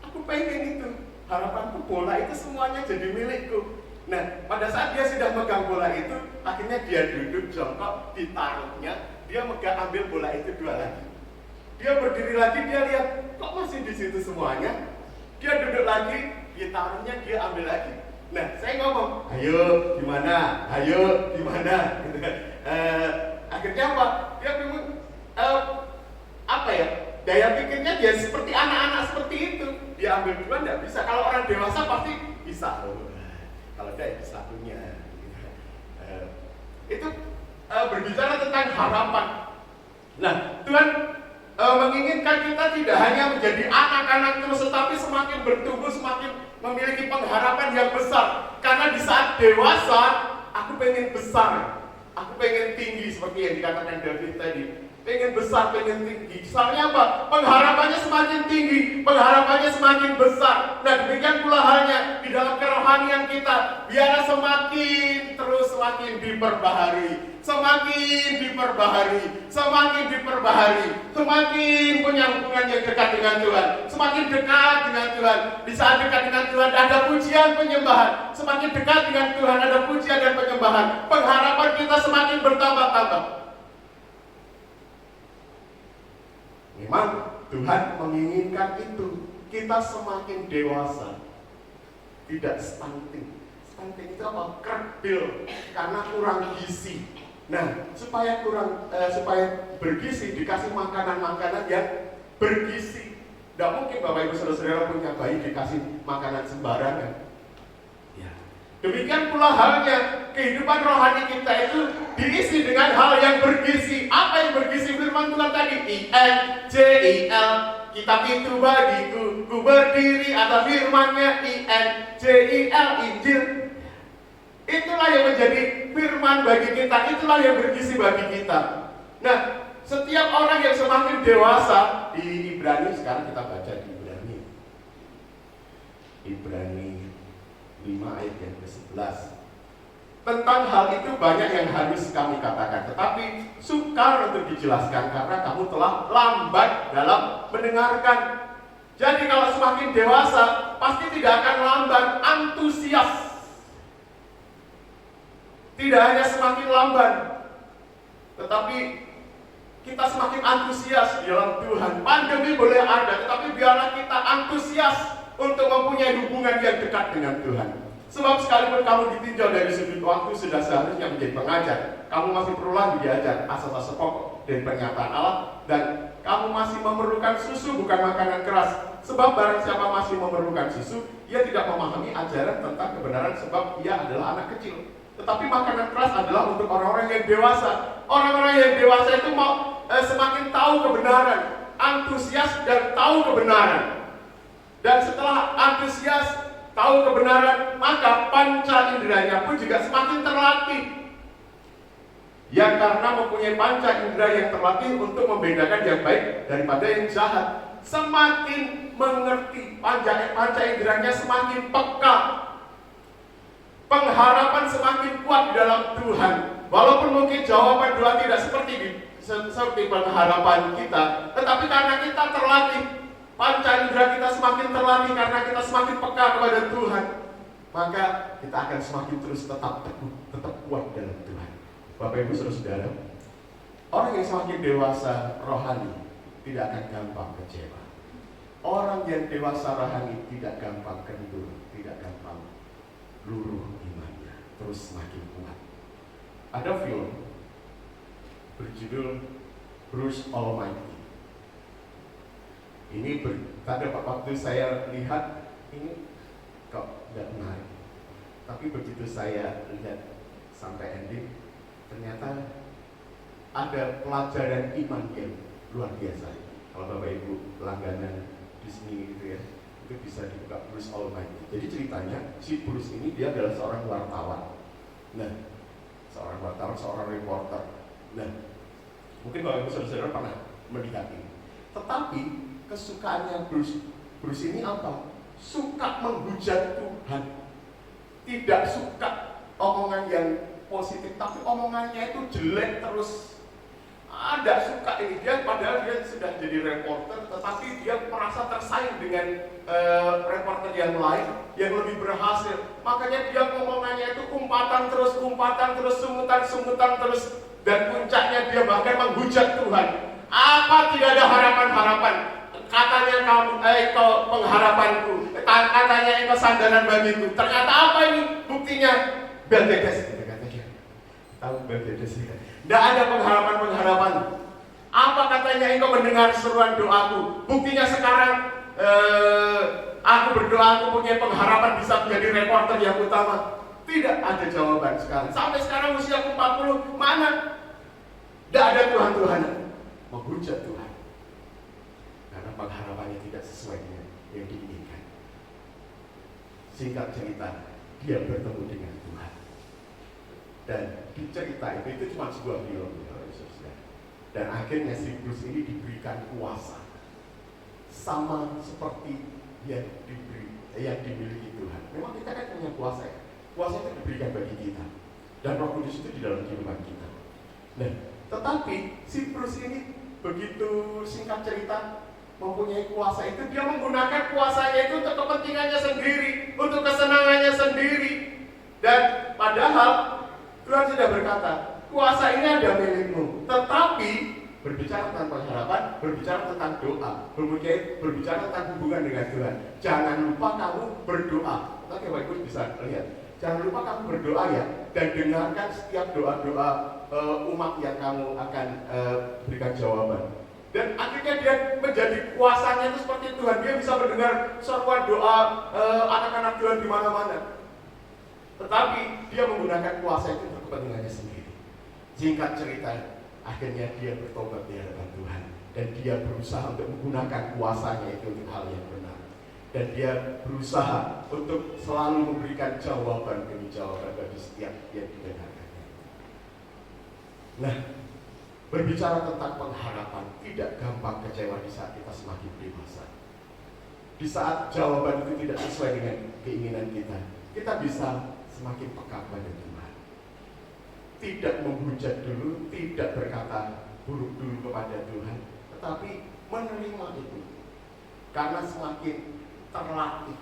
Aku pengen itu. Harapanku bola itu semuanya jadi milikku. Nah, pada saat dia sudah megang bola itu, akhirnya dia duduk jongkok, ditaruhnya, dia ambil bola itu 2 lagi. Dia berdiri lagi, dia lihat kok masih di situ semuanya. Dia duduk lagi, ditaruhnya, dia ambil lagi. Nah, saya ngomong, ayo gimana? Akhirnya apa? Dia bingung, apa ya? daya pikirnya dia seperti anak-anak seperti itu. Dia ambil duluan nggak bisa. Kalau orang dewasa pasti bisa. Kalau dia bisa punya. Itu berbicara tentang harapan. Nah, Tuhan menginginkan kita tidak hanya menjadi anak-anak terus, tetapi semakin bertumbuh, semakin memiliki pengharapan yang besar. Karena di saat dewasa, aku pengen besar, aku pengen tinggi seperti yang dikatakan David tadi. Pengen besar, pengen tinggi. Soalnya apa? Pengharapannya semakin tinggi, pengharapannya semakin besar. Dan demikian pula halnya di dalam kerohanian kita. Biarlah semakin terus semakin diperbaharui, semakin diperbaharui, semakin diperbaharui, semakin punya hubungan yang dekat dengan Tuhan, semakin dekat dengan Tuhan. Di saat dekat dengan Tuhan ada pujian penyembahan, semakin dekat dengan Tuhan ada pujian dan penyembahan. Pengharapan kita semakin bertambah-tambah. Memang Tuhan menginginkan itu, kita semakin dewasa, tidak stunting. Stunting itu apa? Kerdil, karena kurang gizi. Nah, supaya bergizi dikasih makanan-makanan yang bergizi. Tidak mungkin Bapak Ibu Saudara-saudara punya bayi dikasih makanan sembarangan. Ya. Demikian pula halnya kehidupan rohani kita itu diisi dengan hal yang bergizi. Apa yang bergizi? Firman Tuhan tadi, INJIL, kitab itu bagiku, ku berdiri atas firman-Nya, INJIL, Injil. Itulah yang menjadi firman bagi kita, itulah yang bergizi bagi kita. Nah, setiap orang yang semakin dewasa, di Ibrani, sekarang kita baca di Ibrani 5 ayat yang ke-11. Tentang hal itu banyak yang harus kami katakan, tetapi sukar untuk dijelaskan karena kamu telah lambat dalam mendengarkan. Jadi kalau semakin dewasa, pasti tidak akan lambat, antusias. Tidak hanya semakin lambat, tetapi kita semakin antusias di dalam Tuhan. Pandemi boleh ada, tetapi biarlah kita antusias untuk mempunyai hubungan yang dekat dengan Tuhan. Sebab sekalipun kamu ditinjau dari sudut waktu, sudah seharusnya menjadi pengajar. Kamu masih perlu lagi diajar asas-asas pokok dari pernyataan Allah, dan kamu masih memerlukan susu, bukan makanan keras. Sebab barang siapa masih memerlukan susu, ia tidak memahami ajaran tentang kebenaran, sebab ia adalah anak kecil. Tetapi makanan keras adalah untuk orang-orang yang dewasa. Orang-orang yang dewasa itu mau semakin tahu kebenaran, antusias dan tahu kebenaran. Dan setelah antusias tahu kebenaran, maka panca inderanya pun juga semakin terlatih. Ya, karena mempunyai panca indera yang terlatih untuk membedakan yang baik daripada yang jahat. Semakin mengerti, panca inderanya semakin peka. Pengharapan semakin kuat di dalam Tuhan. Walaupun mungkin jawaban doa tidak seperti pengharapan kita, tetapi karena kita terlatih, panca indera kita semakin terlatih, karena kita semakin peka kepada Tuhan, maka kita akan semakin terus tetap teguh, tetap kuat dalam Tuhan. Bapak Ibu Saudara, orang yang semakin dewasa rohani tidak akan gampang kecewa. Orang yang dewasa rohani tidak gampang kendur, tidak gampang luruh imannya, terus semakin kuat. Ada film berjudul Bruce Almighty. Ini pada waktu saya lihat ini kok tidak menarik, tapi begitu saya lihat sampai ending, ternyata ada pelajaran iman yang luar biasa. Kalau Bapak Ibu langganan Disney gitu ya, itu bisa dibuka Bruce Almighty. Jadi ceritanya si Bruce ini dia adalah seorang wartawan. Nah, seorang wartawan, seorang reporter. Nah, mungkin Bapak Ibu Saudara pernah melihat ini. Tetapi kesukaannya Bruce ini apa? Suka menghujat Tuhan. Tidak suka omongan yang positif, tapi omongannya itu jelek terus. Ada suka ini dia, padahal dia sudah jadi reporter, tetapi dia merasa tersaing dengan reporter yang lain yang lebih berhasil. Makanya dia ngomongannya itu umpatan terus, sumutan terus, dan puncaknya dia bahkan menghujat Tuhan. Apa tidak ada harapan-harapan? Katanya kamu, pengharapanku, katanya engkau sandaran bagiku. Ternyata apa ini buktinya? Beldedes, kata dia. Tahu Beldedes ya? Tidak ada pengharapan. Apa Apa katanya engkau mendengar seruan doaku? Buktinya sekarang aku berdoa, aku punya pengharapan bisa menjadi reporter yang utama. Tidak ada jawaban sekarang. Sampai sekarang usiaku 40, mana? Tidak ada Tuhan. Menghujat Tuhan. Karena pengharapannya tidak sesuai dengan yang diinginkan. Singkat cerita, dia bertemu dengan Tuhan. Dan di cerita itu cuma sebuah film. Dan akhirnya si Bruce ini diberikan kuasa. Sama seperti yang dimiliki Tuhan. Memang kita kan punya kuasa ya. Kuasa itu diberikan bagi kita. Dan Roh Kudus itu di dalam kehidupan kita. Nah, tetapi si Bruce ini begitu singkat cerita mempunyai kuasa itu, dia menggunakan kuasanya itu untuk kepentingannya sendiri, untuk kesenangannya sendiri. Dan padahal Tuhan sudah berkata, kuasa ini ada milikmu. Tetapi berbicara tentang pengharapan, berbicara tentang doa, berbicara tentang hubungan dengan Tuhan. Jangan lupa kamu berdoa. Nanti Bapak Ibu bisa lihat. Jangan lupa kamu berdoa ya, dan dengarkan setiap doa-doa umat yang kamu akan berikan jawaban. Dan akhirnya dia menjadi kuasanya itu seperti Tuhan. Dia bisa mendengar seruan doa anak-anak Tuhan di mana-mana. Tetapi dia menggunakan kuasa itu untuk kepentingannya sendiri. Singkat cerita, akhirnya dia bertobat di hadapan Tuhan. Dan dia berusaha untuk menggunakan kuasanya itu untuk hal yang benar. Dan dia berusaha untuk selalu memberikan jawaban demi jawaban bagi setiap yang didengarkannya. Nah, berbicara tentang pengharapan, tidak gampang kecewa di saat kita semakin dewasa. Di saat jawaban itu tidak sesuai dengan keinginan kita, kita bisa semakin peka pada Tuhan. Tidak menghujat dulu, tidak berkata buruk dulu kepada Tuhan, tetapi menerima itu. Karena semakin terlatih,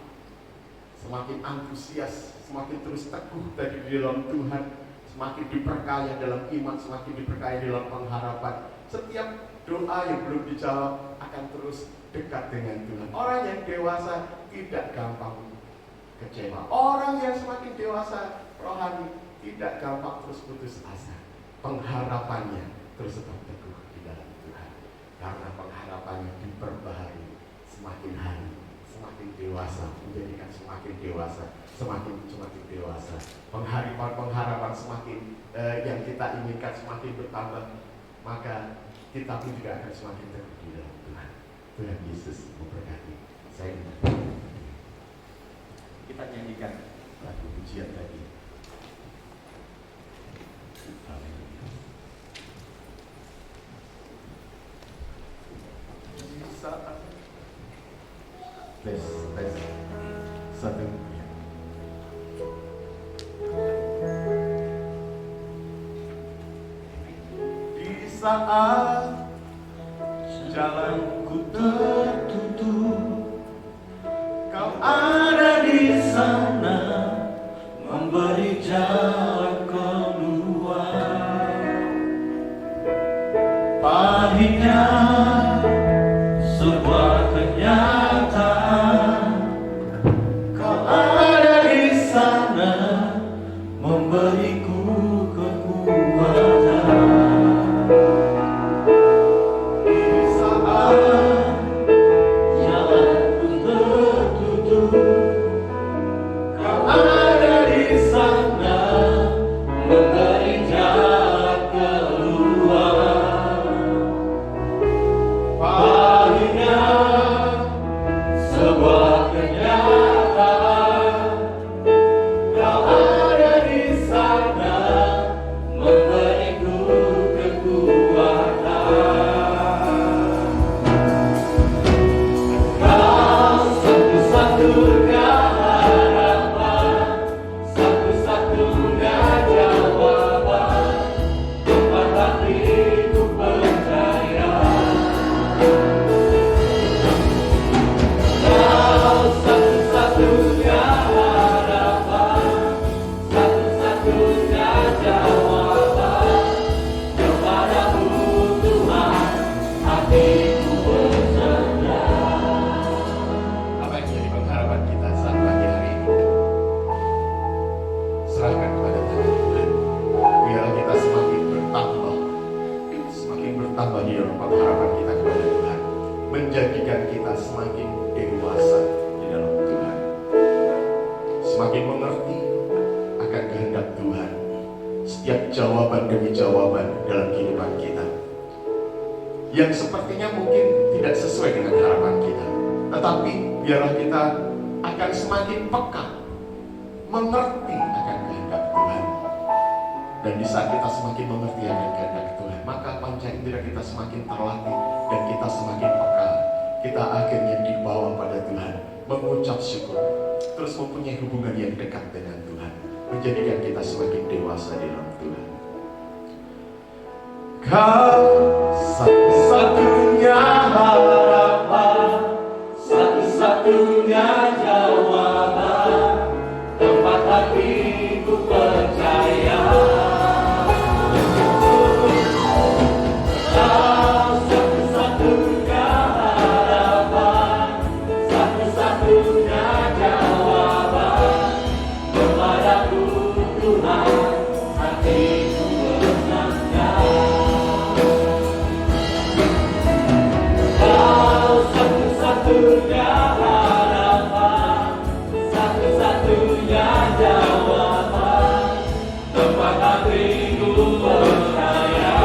semakin antusias, semakin terus teguh tadi di dalam Tuhan, semakin diperkaya dalam iman, semakin diperkaya dalam pengharapan. Setiap doa yang belum dijawab akan terus dekat dengan Tuhan. Orang yang dewasa tidak gampang kecewa. Orang yang semakin dewasa rohani tidak gampang terus putus asa. Pengharapannya terus tetap teguh di dalam Tuhan. Karena pengharapannya diperbaharui semakin hari. Semakin dewasa, menjadikan semakin dewasa, semakin dewasa. Pengharapan semakin yang kita inginkan semakin bertambah, maka kita pun juga akan semakin teguh di dalam Tuhan. Tuhan Yesus memberkati. Saya kita nyanyikan lagu pujian tadi. Tes 1. Di saat jalanku tertutup, Kau ada di sana memberi jalan keluar. Pahitnya sebuah kenyataan, Kau ada di sana memberiku kekuatan. Di saat jalanku tertutup, Kau ada di sana memberi jalan keluar. semakin dewasa di dalam Tuhan, semakin mengerti akan kehendak Tuhan setiap jawaban demi jawaban dalam kehidupan kita yang sepertinya mungkin tidak sesuai dengan harapan kita, tetapi biarlah kita akan semakin peka mengerti akan kehendak Tuhan. Dan di saat kita semakin mengerti akan kehendak Tuhan, maka panca indera kita semakin terlatih dan kita semakin peka. Kita akhirnya dibawa pada Tuhan, mengucap syukur, terus mempunyai hubungan yang dekat dengan Tuhan, menjadikan kita semakin dewasa di dalam Tuhan. Kau satu-satunya harapan, satu-satunya jawaban, tempat hatiku percaya. Kau satu-satunya harapan, satu-satunya jawaban, kepadaku Tuhan, hatiku bersanjung. Kau satu-satunya harapan, satu-satunya jawaban, tempat hatiku percaya.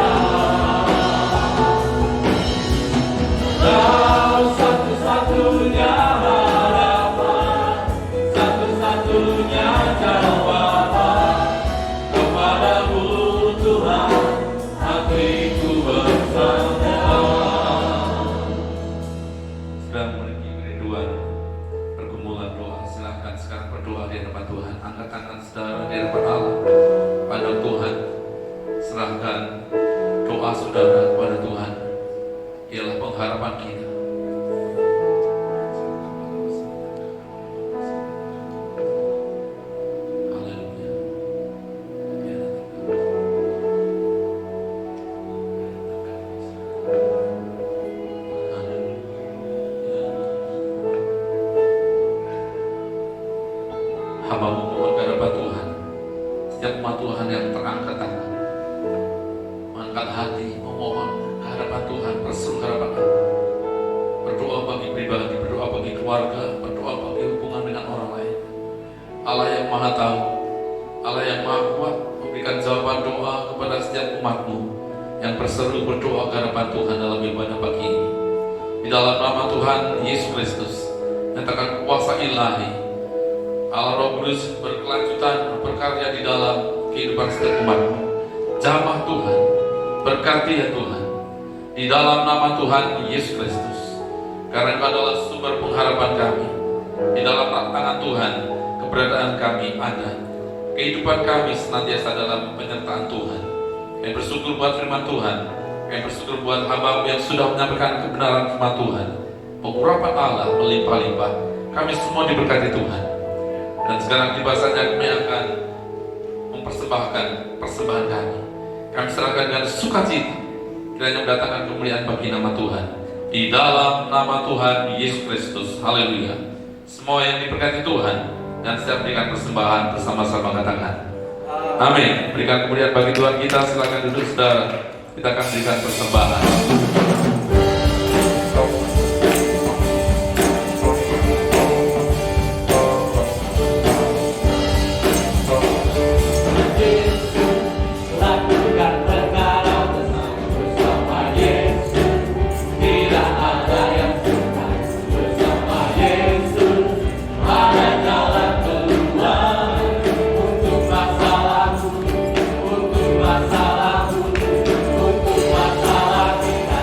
Kau satu-satunya harapan, satu-satunya jawaban, kepadamu Tuhan, hatiku bersandar. Sedang memiliki kerinduan pergumulan doa, silahkan sekarang berdoa di hadapan Tuhan. Angkat tangan saudara di hadapan Allah pada Tuhan. Serahkan doa saudara kepada Tuhan. Ialah pengharapan kita. Haleluya. Hamba memohon ke hadapan Tuhan, setiap umat Tuhan yang terangkat tangan, mengangkat hati, memohon ke hadapan Tuhan, berseru harapan Allah. Berdoa bagi pribadi, berdoa bagi keluarga, berdoa bagi hubungan dengan orang lain. Allah yang maha tahu, Allah yang maha kuat, memberikan jawaban doa kepada setiap umat-Mu yang berseru berdoa ke hadapan Tuhan dalam ibadah pagi ini. Di dalam nama Tuhan Yesus Kristus, nyatakan kuasa ilahi Allah Roh Kudus berkelanjutan berkarya di dalam kehidupan setiap umat-Mu. Jamah Tuhan, berkati ya Tuhan, di dalam nama Tuhan Yesus Kristus. Karena Engkau adalah sumber pengharapan kami. Di dalam tangan Tuhan, keberadaan kami ada. Kehidupan kami senantiasa dalam penyertaan Tuhan. Kami bersyukur buat firman Tuhan. Kami bersyukur buat hamba yang sudah menyampaikan kebenaran firman Tuhan. Pengurapan Allah melimpah-limpah. Kami semua diberkati Tuhan. Dan sekarang tiba saja kami akan mempersembahkan persembahan kami. Kami serahkan dengan sukacita, kiranya mendatangkan kemuliaan bagi nama Tuhan. Di dalam nama Tuhan Yesus Kristus. Haleluya. Semua yang diberkati Tuhan dan saya berikan persembahan bersama-sama katakan amin. Berikan kemuliaan bagi Tuhan kita. Silakan duduk saudara. Kita akan berikan persembahan. Untuk masalahku, untuk masalah kita.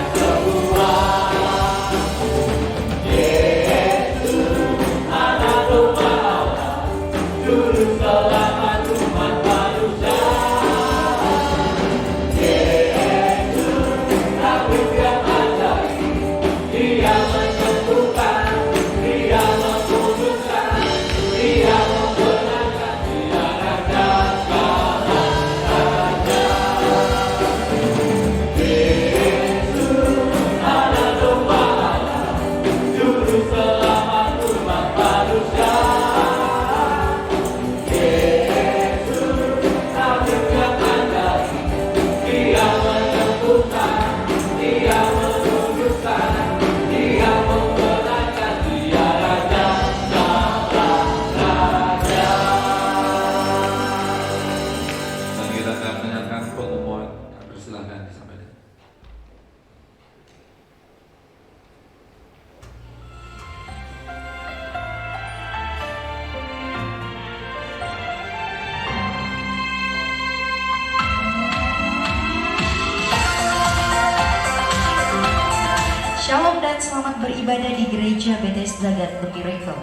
selamat beribadah di gereja Bethesda God The Miracle.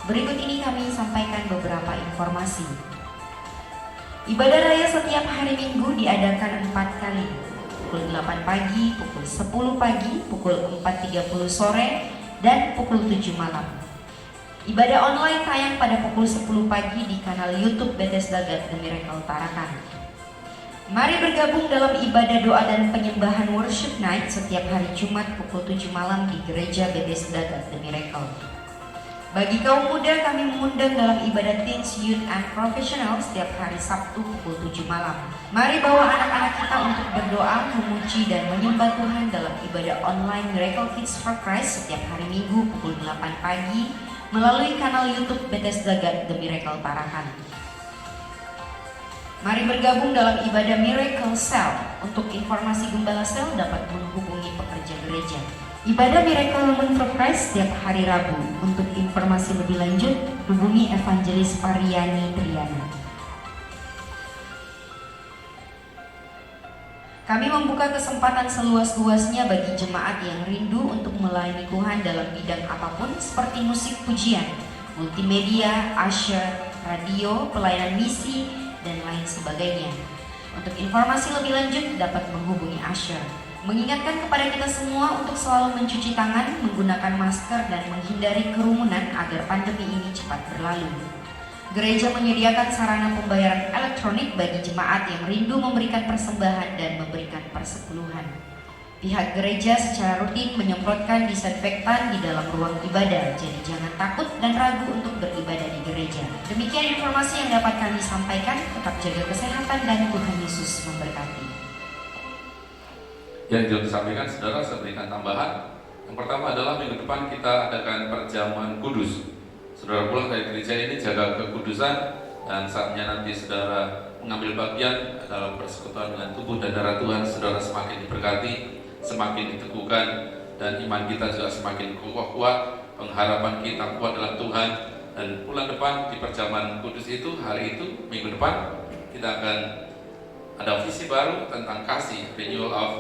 Berikut ini kami sampaikan beberapa informasi. Ibadah raya setiap hari Minggu diadakan 4 kali, pukul 8 pagi, pukul 10 pagi, pukul 4.30 sore, dan pukul 7 malam. Ibadah online tayang pada pukul 10 pagi di kanal YouTube Bethesda God The Miracle Tarakan. Mari bergabung dalam ibadah doa dan penyembahan worship night setiap hari Jumat pukul 7 malam di gereja Bethesda God The Miracle. Bagi kaum muda, kami mengundang dalam ibadah Teens, Youth, and Professional setiap hari Sabtu pukul 7 malam. Mari bawa anak-anak kita untuk berdoa, memuji, dan menyembah Tuhan dalam ibadah online Miracle Kids for Christ setiap hari Minggu pukul 8 pagi melalui kanal YouTube Bethesda God The Miracle Tarakan. Mari bergabung dalam ibadah Miracle Cell. Untuk informasi gembala sel dapat menghubungi pekerja gereja. Ibadah Miracle Women for Christ setiap hari Rabu. Untuk informasi lebih lanjut, hubungi Evangelis Pariani Triana. Kami membuka kesempatan seluas-luasnya bagi jemaat yang rindu untuk melayani Tuhan dalam bidang apapun seperti musik pujian, multimedia, usher, radio, pelayanan misi, dan lain sebagainya. Untuk informasi lebih lanjut dapat menghubungi Usher. Mengingatkan kepada kita semua untuk selalu mencuci tangan, menggunakan masker, dan menghindari kerumunan agar pandemi ini cepat berlalu. Gereja menyediakan sarana pembayaran elektronik bagi jemaat yang rindu memberikan persembahan dan memberikan persepuluhan. Pihak gereja secara rutin menyemprotkan disinfektan di dalam ruang ibadah, jadi jangan takut dan ragu untuk beribadah di gereja. Demikian informasi yang dapat kami sampaikan. Tetap jaga kesehatan dan Tuhan Yesus memberkati. Yang sudah disampaikan saudara, saya berikan tambahan. Yang pertama adalah minggu depan kita adakan perjamuan kudus. Saudara pulang dari gereja ini jaga kekudusan, dan saatnya nanti saudara mengambil bagian dalam persekutuan dengan tubuh dan darah Tuhan, saudara semakin diberkati, semakin diteguhkan, dan iman kita juga semakin kuat, pengharapan kita kuat dalam Tuhan. Dan bulan depan di perjamuan kudus itu, hari itu, minggu depan kita akan ada visi baru tentang kasih, renewal of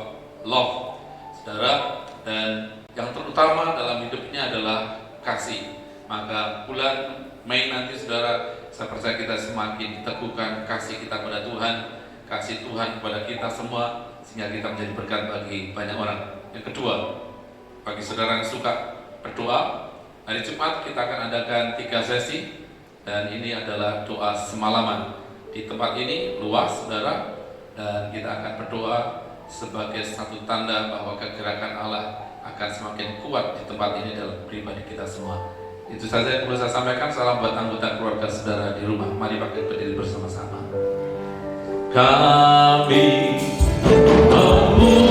love, saudara. Dan yang terutama dalam hidupnya adalah kasih. Maka bulan Mei nanti saudara, saya percaya kita semakin diteguhkan kasih kita pada Tuhan, kasih Tuhan kepada kita semua, sehingga kita menjadi berkat bagi banyak orang. Yang kedua, bagi saudara yang suka berdoa, hari Jumat kita akan adakan 3 sesi, dan ini adalah doa semalaman. Di tempat ini luas saudara, dan kita akan berdoa sebagai satu tanda bahwa kegerakan Allah akan semakin kuat di tempat ini dalam pribadi kita semua. Itu saja yang perlu saya sampaikan. Salam buat anggota keluarga saudara di rumah. Mari pakai berdiri bersama-sama. Kami Kami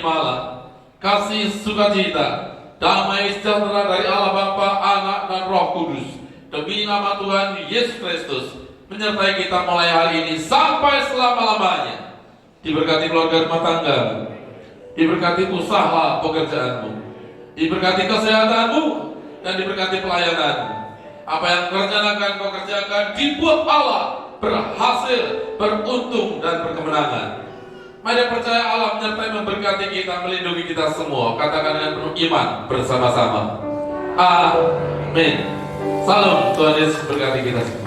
terimalah kasih sukacita, damai sejahtera dari Allah Bapa, Anak, dan Roh Kudus. Demi nama Tuhan Yesus Kristus, menyertai kita mulai hari ini sampai selama-lamanya. Diberkati keluarga rumah tangga, diberkati usaha pekerjaanmu, diberkati kesehatanmu, dan diberkati pelayananmu. Apa yang kau kerjakan dibuat Allah berhasil, beruntung, dan berkemenangan. Mari percaya Allah menyertai, memberkati kita, melindungi kita semua. Katakan dengan penuh iman bersama-sama. Amin. Salam, Tuhan Yesus berkati kita semua.